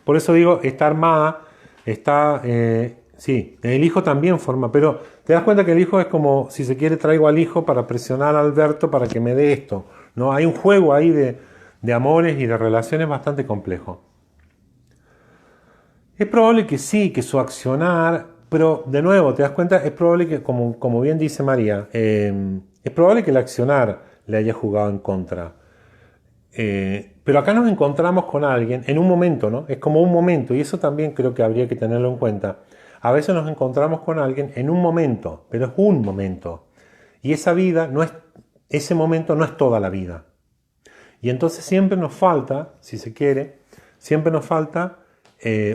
Por eso digo, está armada, está... sí, el hijo también forma, pero te das cuenta que el hijo es como, si se quiere, traigo al hijo para presionar a Alberto para que me dé esto. ¿No? Hay un juego ahí de amores y de relaciones bastante complejo. Es probable que sí, que su accionar, pero de nuevo, te das cuenta, es probable que, como bien dice María, es probable que el accionar le haya jugado en contra. Pero acá nos encontramos con alguien en un momento, ¿no? Es como un momento, y eso también creo que habría que tenerlo en cuenta. A veces nos encontramos con alguien en un momento, pero es un momento. Y esa vida no es, ese momento no es toda la vida. Y entonces siempre nos falta, si se quiere, siempre nos falta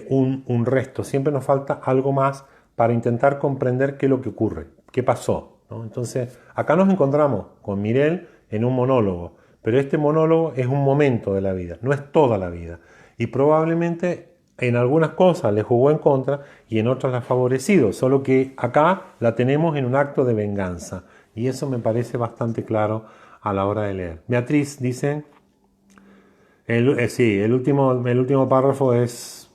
un resto, siempre nos falta algo más para intentar comprender qué es lo que ocurre, qué pasó, ¿no? Entonces, acá nos encontramos con Mirel en un monólogo, pero este monólogo es un momento de la vida, no es toda la vida. Y probablemente en algunas cosas le jugó en contra y en otras la ha favorecido, solo que acá la tenemos en un acto de venganza. Y eso me parece bastante claro a la hora de leer. Beatriz dice, sí, el último párrafo es,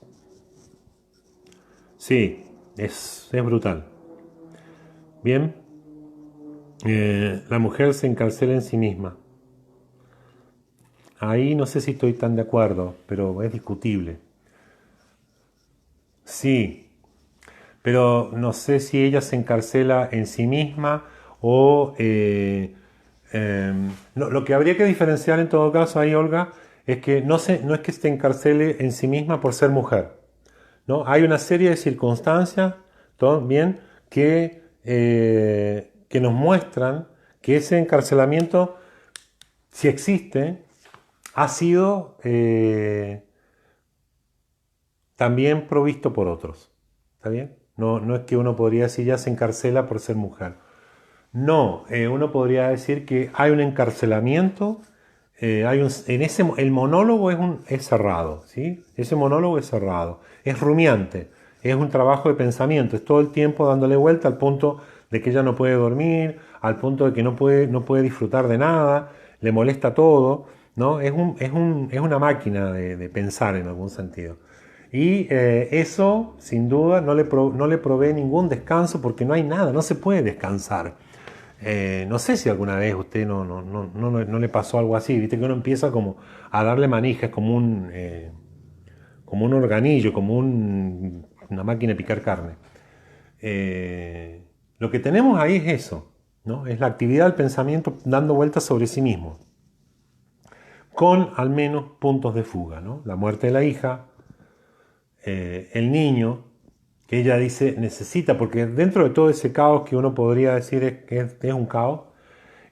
sí, es brutal. Bien, la mujer se encarcela en sí misma. Ahí no sé si estoy tan de acuerdo, pero es discutible. Sí, pero no sé si ella se encarcela en sí misma o... no, lo que habría que diferenciar en todo caso ahí, Olga, es que no es que se encarcele en sí misma por ser mujer, ¿no? Hay una serie de circunstancias, todo bien, que nos muestran que ese encarcelamiento, si existe, ha sido también provisto por otros. ¿Está bien? No, no es que uno podría decir ya se encarcela por ser mujer. No, uno podría decir que hay un encarcelamiento, el monólogo es cerrado, ¿sí? Ese monólogo es cerrado, es rumiante, es un trabajo de pensamiento, es todo el tiempo dándole vuelta al punto de que ella no puede dormir, al punto de que no puede disfrutar de nada, le molesta todo, ¿no? Es una máquina de pensar en algún sentido. Y eso, sin duda, no le provee ningún descanso porque no hay nada, no se puede descansar. No sé si alguna vez usted no le pasó algo así, viste que uno empieza como a darle manijas, como un organillo, como una máquina de picar carne. Lo que tenemos ahí es eso, ¿no? Es la actividad del pensamiento dando vueltas sobre sí mismo, con al menos puntos de fuga, ¿no? La muerte de la hija, el niño, que ella dice necesita, porque dentro de todo ese caos que uno podría decir que es un caos,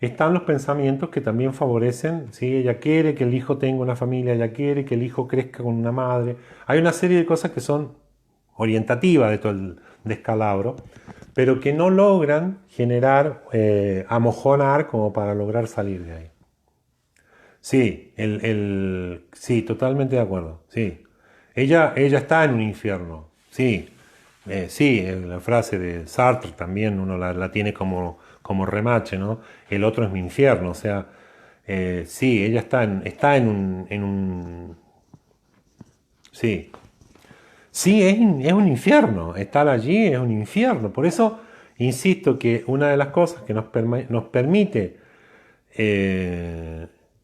están los pensamientos que también favorecen, ¿sí? Ella quiere que el hijo tenga una familia, ella quiere que el hijo crezca con una madre. Hay una serie de cosas que son orientativas de todo el descalabro, pero que no logran generar, amojonar como para lograr salir de ahí. Sí, sí, totalmente de acuerdo, sí. Ella está en un infierno, sí. Sí, la frase de Sartre también uno la tiene como remache, ¿no? El otro es mi infierno, o sea, sí, ella está en un. Sí, sí, es un infierno, estar allí es un infierno. Por eso, insisto que una de las cosas que nos permite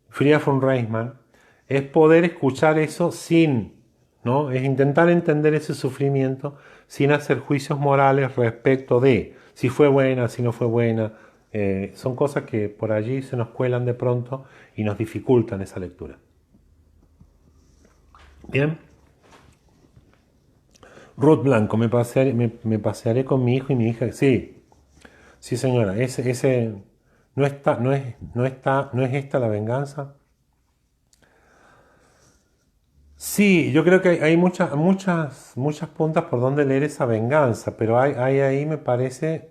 Frida von Reisman es poder escuchar eso sin, ¿no? Es intentar entender ese sufrimiento sin hacer juicios morales respecto de si fue buena, si no fue buena. Son cosas que por allí se nos cuelan de pronto y nos dificultan esa lectura. Bien. Ruth Blanco, me pasearé con mi hijo y mi hija. Sí, sí señora, ese no es esta la venganza. Sí, yo creo que hay muchas puntas por donde leer esa venganza, pero hay ahí, me parece,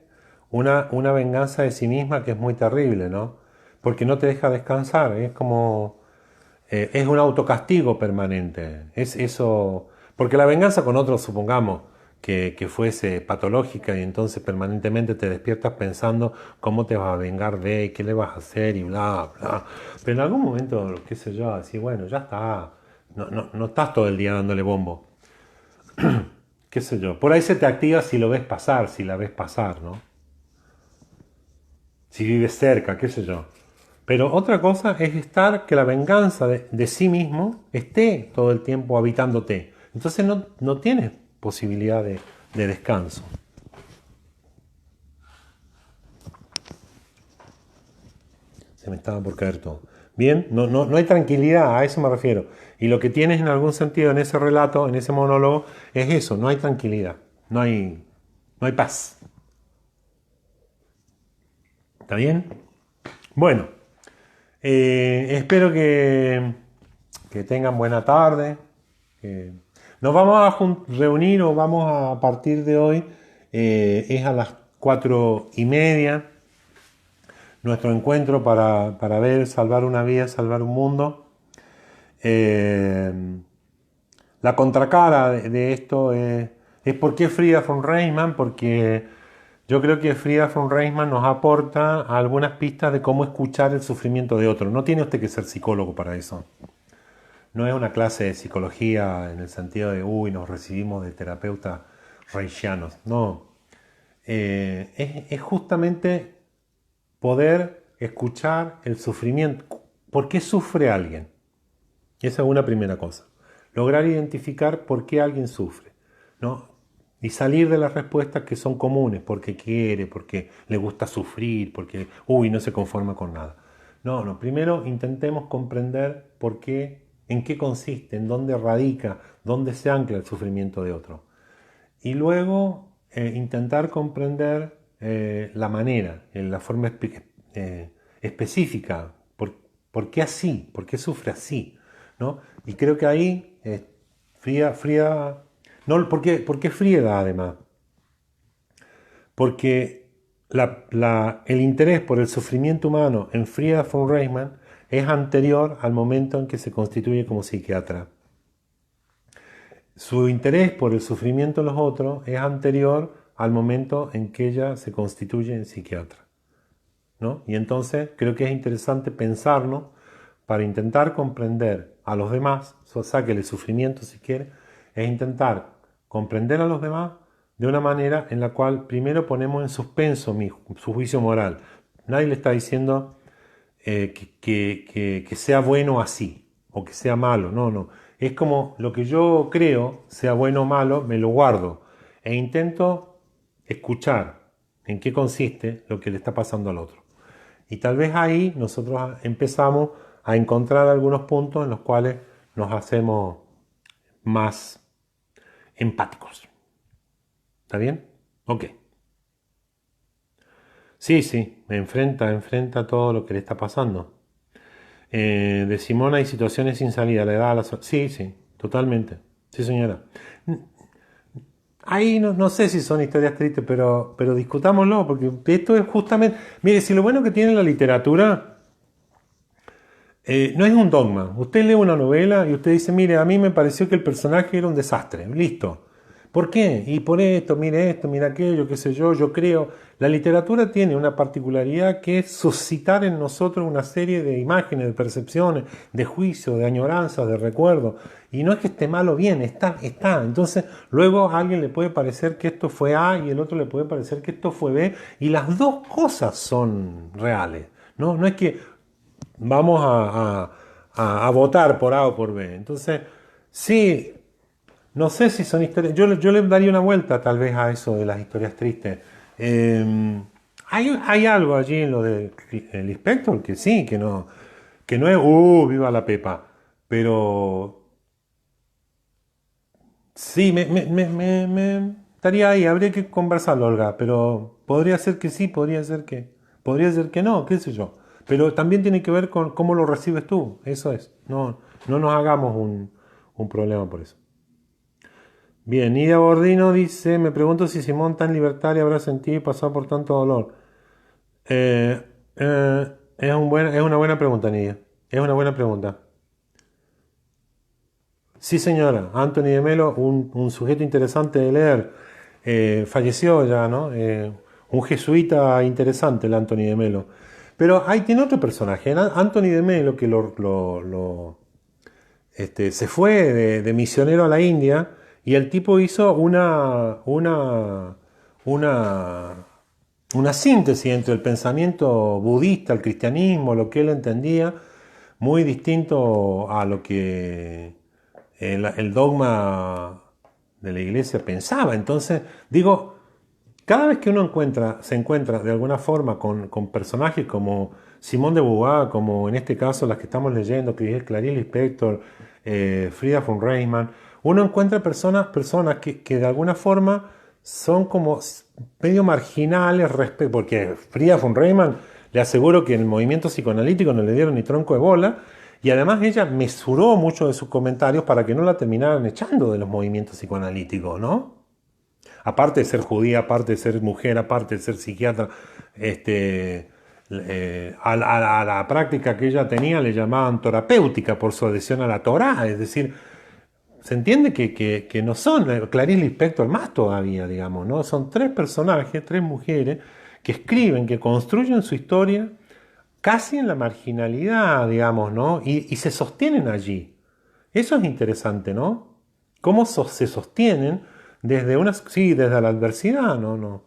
una venganza de sí misma que es muy terrible, ¿no? Porque no te deja descansar, es como, es un autocastigo permanente, es eso, porque la venganza con otros, supongamos, que fuese patológica y entonces permanentemente te despiertas pensando cómo te vas a vengar de, qué le vas a hacer y bla, bla. Pero en algún momento, qué sé yo, así, bueno, ya está. No estás todo el día dándole bombo. Qué sé yo. Por ahí se te activa si lo ves pasar, si la ves pasar, ¿no? Si vives cerca, qué sé yo. Pero otra cosa es estar, que la venganza de sí mismo esté todo el tiempo habitándote. Entonces no tienes posibilidad de descanso. Se me estaba por caer todo. Bien, no hay tranquilidad, a eso me refiero. Y lo que tienes en algún sentido en ese relato, en ese monólogo, es eso, no hay tranquilidad, no hay paz. ¿Está bien? Bueno, espero que tengan buena tarde. Nos vamos a reunir o vamos a partir de hoy, es a las 4:30 nuestro encuentro para ver, salvar una vida, salvar un mundo. Eh, la contracara de esto es por qué Frida von Reichmann, porque yo creo que Frida von Reichmann nos aporta algunas pistas de cómo escuchar el sufrimiento de otro. No tiene usted que ser psicólogo para eso. No es una clase de psicología en el sentido de, uy, nos recibimos de terapeutas reichianos. No. Es justamente poder escuchar el sufrimiento. ¿Por qué sufre alguien? Esa es una primera cosa. Lograr identificar por qué alguien sufre, ¿no? Y salir de las respuestas que son comunes, porque quiere, porque le gusta sufrir, porque, uy, no se conforma con nada. No, primero intentemos comprender por qué, en qué consiste, en dónde radica, dónde se ancla el sufrimiento de otro. Y luego intentar comprender la manera, la forma específica, por qué así, por qué sufre así, ¿no? Y creo que ahí Frida, no, ¿por qué Frida además? Porque el interés por el sufrimiento humano en Frida von Reichmann es anterior al momento en que se constituye como psiquiatra. Su interés por el sufrimiento de los otros es anterior al momento en que ella se constituye en psiquiatra, ¿no? Y entonces creo que es interesante pensarnos para intentar comprender a los demás, sáquele sufrimiento si quiere, es intentar comprender a los demás de una manera en la cual primero ponemos en suspenso su juicio moral. Nadie le está diciendo que sea bueno así o que sea malo, no. Es como lo que yo creo, sea bueno o malo, me lo guardo e intento escuchar en qué consiste lo que le está pasando al otro. Y tal vez ahí nosotros empezamos a encontrar algunos puntos en los cuales nos hacemos más empáticos. ¿Está bien? Ok. Sí, enfrenta todo lo que le está pasando. De Simón hay situaciones sin salida, le da Sí, totalmente. Sí, señora. Ahí no sé si son historias tristes, pero discutámoslo, porque esto es justamente... Mire, si lo bueno que tiene la literatura no es un dogma. Usted lee una novela y usted dice, mire, a mí me pareció que el personaje era un desastre. Listo. ¿Por qué? Y por esto, mire aquello, qué sé yo creo. La literatura tiene una particularidad que es suscitar en nosotros una serie de imágenes, de percepciones, de juicios, de añoranzas, de recuerdos. Y no es que esté mal o bien, está. Entonces, luego a alguien le puede parecer que esto fue A y el otro le puede parecer que esto fue B. Y las dos cosas son reales. No es que vamos a votar por A o por B. Entonces, sí, no sé si son historias. Yo le daría una vuelta tal vez a eso de las historias tristes. Hay algo allí en lo del Inspector que sí, que no es, viva la Pepa. Pero sí, me estaría ahí, habría que conversarlo, Olga, pero podría ser que sí, podría ser que no, qué sé yo. Pero también tiene que ver con cómo lo recibes tú, eso es. No nos hagamos un problema por eso. Bien, Nidia Bordino dice, me pregunto si Simón tan libertario habrá sentido y pasado por tanto dolor. Eh, es una buena pregunta, Nidia. Es una buena pregunta. Sí, señora. Anthony de Melo, un sujeto interesante de leer. Falleció ya, ¿no? Un jesuita interesante, el Anthony de Melo. Pero ahí tiene otro personaje, Anthony de Melo, que se fue de misionero a la India y el tipo hizo una, una síntesis entre el pensamiento budista, el cristianismo, lo que él entendía, muy distinto a lo que el dogma de la iglesia pensaba. Entonces, digo, cada vez que uno se encuentra de alguna forma con personajes como Simone de Beauvoir, como en este caso las que estamos leyendo, que es Clarice Lispector, Frida von Reimann, uno encuentra personas que de alguna forma son como medio marginales, porque Frida von Reimann, le aseguro que en el movimiento psicoanalítico no le dieron ni tronco de bola, y además ella mesuró muchos de sus comentarios para que no la terminaran echando de los movimientos psicoanalíticos, ¿no? Aparte de ser judía, aparte de ser mujer, aparte de ser psiquiatra, a la práctica que ella tenía le llamaban terapéutica por su adhesión a la Torá, es decir, se entiende que no son, Clarice Lispector más todavía, digamos, ¿no? Son tres personajes, tres mujeres que escriben, que construyen su historia casi en la marginalidad, digamos, ¿no? Y se sostienen allí. Eso es interesante, ¿no? Cómo se sostienen sí, desde la adversidad, ¿no? No.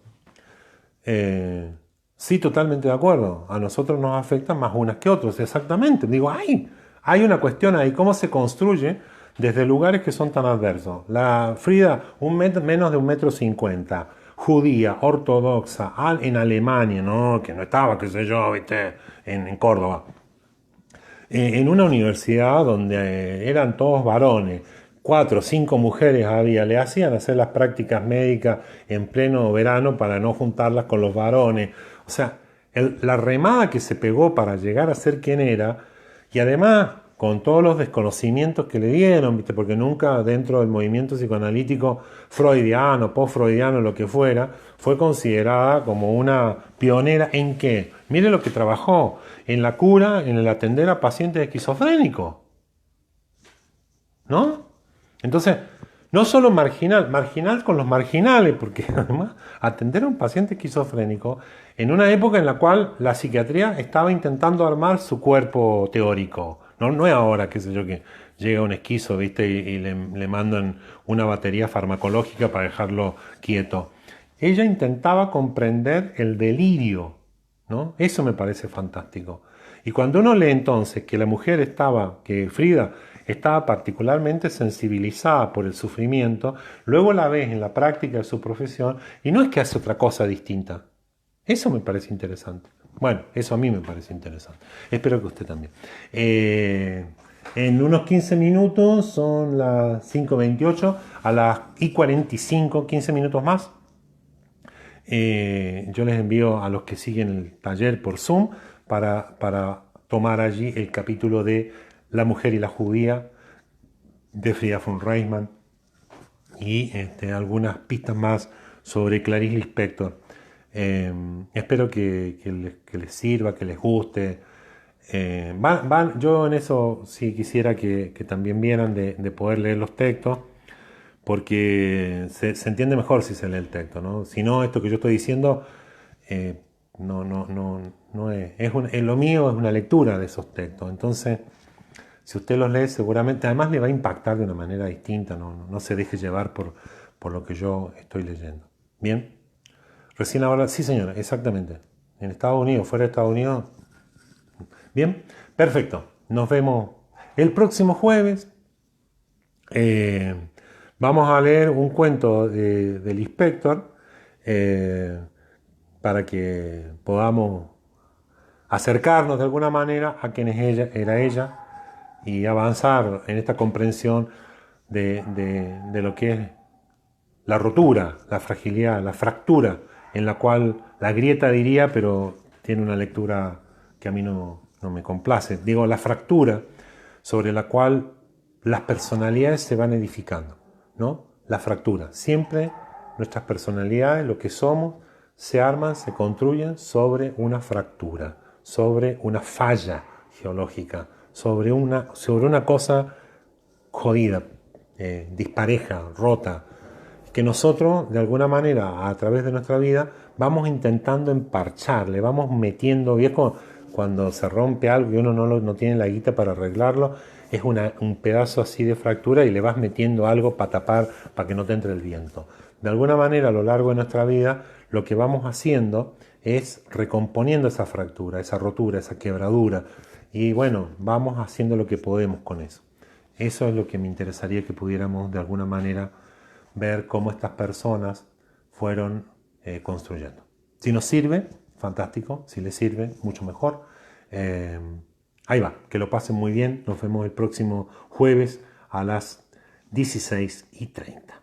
Sí, totalmente de acuerdo. A nosotros nos afectan más unas que otras, exactamente. Digo, hay una cuestión ahí, cómo se construye desde lugares que son tan adversos. La Frida, menos de 1,50 m, judía, ortodoxa, en Alemania, ¿no? Que no estaba, qué sé yo, ¿viste? En Córdoba. En una universidad donde eran todos varones, 4 o 5 mujeres había, le hacían hacer las prácticas médicas en pleno verano para no juntarlas con los varones. O sea, la remada que se pegó para llegar a ser quien era, y además con todos los desconocimientos que le dieron, ¿viste? Porque nunca dentro del movimiento psicoanalítico freudiano, post-freudiano, lo que fuera, fue considerada como una pionera en qué. Mire lo que trabajó en la cura, en el atender a pacientes esquizofrénicos, ¿no? Entonces, no solo marginal con los marginales, porque además atender a un paciente esquizofrénico en una época en la cual la psiquiatría estaba intentando armar su cuerpo teórico. No es ahora, qué sé yo, que llega un esquizo, ¿viste? Y le mandan una batería farmacológica para dejarlo quieto. Ella intentaba comprender el delirio, ¿no? Eso me parece fantástico. Y cuando uno lee entonces que que Frida estaba particularmente sensibilizada por el sufrimiento, luego la ves en la práctica de su profesión y no es que hace otra cosa distinta. Eso me parece interesante. Bueno, eso a mí me parece interesante. Espero que usted también. En unos 15 minutos, son las 5:28, a las y 45, 15 minutos más, yo les envío a los que siguen el taller por Zoom para tomar allí el capítulo de La mujer y la judía de Frida von Reimann y algunas pistas más sobre Clarice Lispector. Espero que les sirva, que les guste. Yo en eso sí quisiera que también vieran de poder leer los textos, porque se entiende mejor si se lee el texto, ¿no? Si no, esto que yo estoy diciendo no es lo mío es una lectura de esos textos. Entonces, si usted los lee, seguramente además le va a impactar de una manera distinta, no se deje llevar por lo que yo estoy leyendo. ¿Bien? Recién ahora, sí señora, exactamente. En Estados Unidos, fuera de Estados Unidos. Bien, perfecto. Nos vemos el próximo jueves. Vamos a leer un cuento del Lispector para que podamos acercarnos de alguna manera a quien era ella y avanzar en esta comprensión de lo que es la rotura, la fragilidad, la fractura, en la cual la grieta diría, pero tiene una lectura que a mí no me complace. Digo, la fractura sobre la cual las personalidades se van edificando, ¿no? La fractura. Siempre nuestras personalidades, lo que somos, se arman, se construyen sobre una fractura, sobre una falla geológica, sobre una cosa jodida, dispareja, rota, que nosotros, de alguna manera, a través de nuestra vida, vamos intentando emparchar, le vamos metiendo, viejo, cuando se rompe algo y uno no tiene la guita para arreglarlo, es un pedazo así de fractura y le vas metiendo algo para tapar, para que no te entre el viento. De alguna manera, a lo largo de nuestra vida, lo que vamos haciendo es recomponiendo esa fractura, esa rotura, esa quebradura. Y bueno, vamos haciendo lo que podemos con eso. Eso es lo que me interesaría que pudiéramos de alguna manera ver cómo estas personas fueron construyendo. Si nos sirve, fantástico. Si les sirve, mucho mejor. Ahí va, que lo pasen muy bien. Nos vemos el próximo jueves a las 16:30.